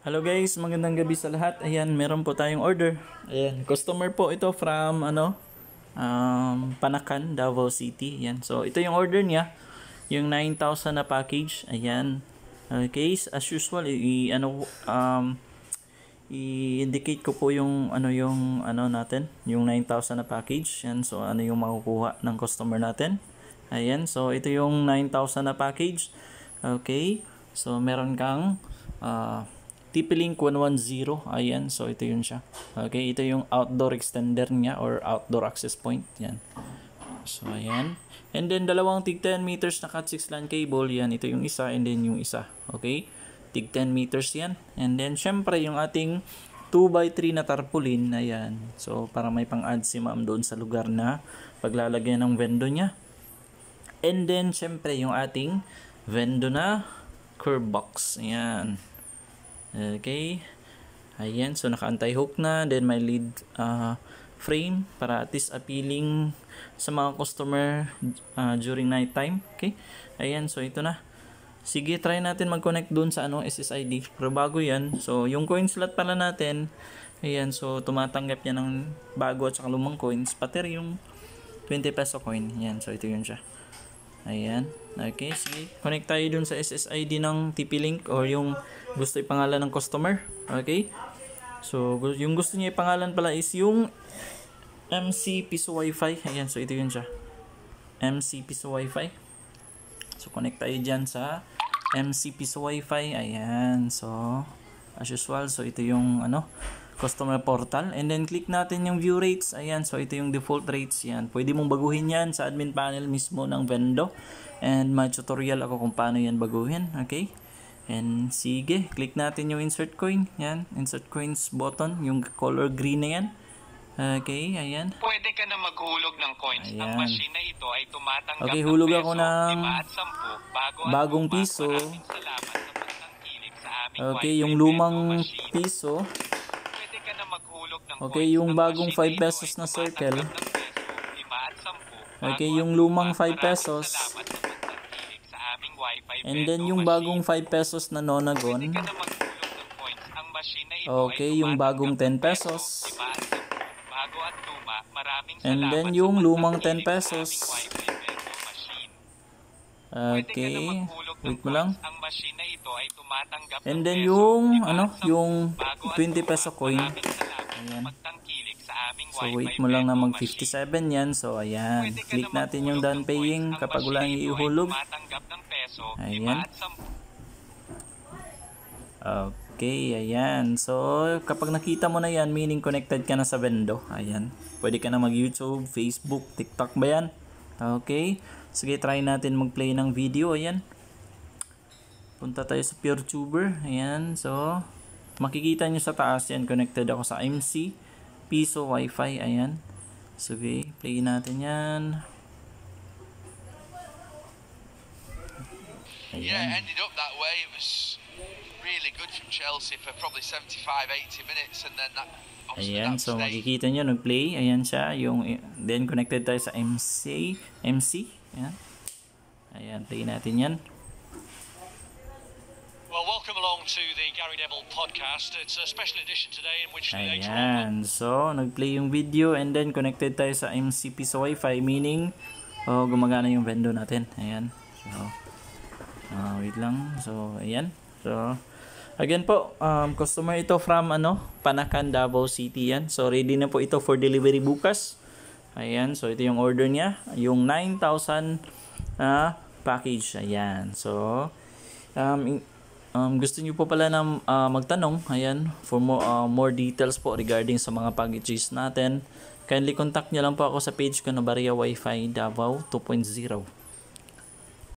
Hello guys, magandang gabi sa lahat. Ayan, meron po tayong order. Ayan, customer po ito from Panakan, Davao City. Ayan, so ito yung order niya, yung 9,000 na package. Ayan. Okay, as usual, i-indicate ko po yung natin, yung 9,000 na package. Ayan, so ano yung makukuha ng customer natin. Ayan, so ito yung 9,000 na package. Okay, so meron kang TP-Link 110. Ayan, so ito yun siya. Okay, ito yung outdoor extender niya or outdoor access point. Yan. So ayan. And then dalawang tig 10 meters na Cat6 LAN cable. Yan, ito yung isa and then yung isa. Okay, tig 10 meters yan. And then syempre yung ating 2x3 na tarpaulin. Ayan. So para may pang-add si ma'am doon sa lugar na paglalagyan ng vendo niya. And then syempre yung ating vendo na curve box. Ayan. Okay. Ayan. So, naka-anti-hook na. Then, may lead frame para at least appealing sa mga customer during night time. Okay. Ayan. So, ito na. Sige, try natin mag-connect dun sa SSID. Pero bago yan. So, yung coin slot pala natin. Ayan. So, tumatanggap yan ng bago at saka lumang coins. Pati yung 20 peso coin. Ayan. So, ito yun siya. Ayan. Okay, sige. Connect tayo dun sa SSID ng TP-Link or yung gusto ipangalan ng customer. Okay. So, yung gusto niya ipangalan pala is yung MC Piso Wi-Fi. Ayan, so ito yun siya. MC Piso Wi-Fi. So, connect tayo dyan sa MC Piso Wi-Fi. Ayan. So, as usual. So, ito yung customer portal. And then, click natin yung view rates. Ayan. So, ito yung default rates. Yan. Pwede mong baguhin yan sa admin panel mismo ng vendo. And may tutorial ako kung paano yan baguhin. Okay. And sige. Click natin yung insert coin. Yan. Insert coins button. Yung color green na yan. Okay. Ayan. Pwede ka na maghulog ng coins. Ayan. Ang machine na ito ay tumatanggap okay, ng hulog peso, ako ng 5 at 10 bagong piso. Maraming salamat sa pagtangkilik sa aming okay, yung lumang piso. Okay, yung bagong 5 pesos na circle. Okay, yung lumang 5 pesos. And then yung bagong 5 pesos na nonagon. Okay, yung bagong 10 pesos. And then yung lumang 10 pesos. Okay, wait mo lang. And then yung yung 20 peso coin. Ayan. So, wait mo lang na mag 57 yan. So, ayan. Click natin yung done paying kapag wala nang ihulog. Ayan. Okay, ayan. So, kapag nakita mo na yan, meaning connected ka na sa vendo. Ayan. Pwede ka na mag YouTube, Facebook, TikTok ba yan? Okay. Sige, try natin mag-play ng video. Ayan. Punta tayo sa PureTuber. Ayan. So, makikita nyo sa taas yan, connected ako sa MC Piso Wi-Fi. Ayan. Sige, play natin yan. Ayan. Yeah, ended up that way. It was really good from Chelsea for probably 75-80 minutes and then that. Ayan, so makikita nyo nag-play. Ayan siya, yung then connected tayo sa MC. Ayan. Ayan, play natin yan. Well, welcome along to the Gary Neville podcast. It's a special edition today in which ayan, so nag-play yung video and then connected tayo sa MC Piso Wi-Fi, meaning gumagana yung vendo natin. Ayan. So wait lang. So ayan. So again po, customer ito from Panakan, Davao City yan. So ready na po ito for delivery bukas. Ayan, so ito yung order niya, yung 9,000 package. Ayan. So gusto niyo po pala na magtanong, ayan, for more details po regarding sa mga packages natin, kindly contact niyo lang po ako sa page ko na Barya Wi-Fi Davao 2.0.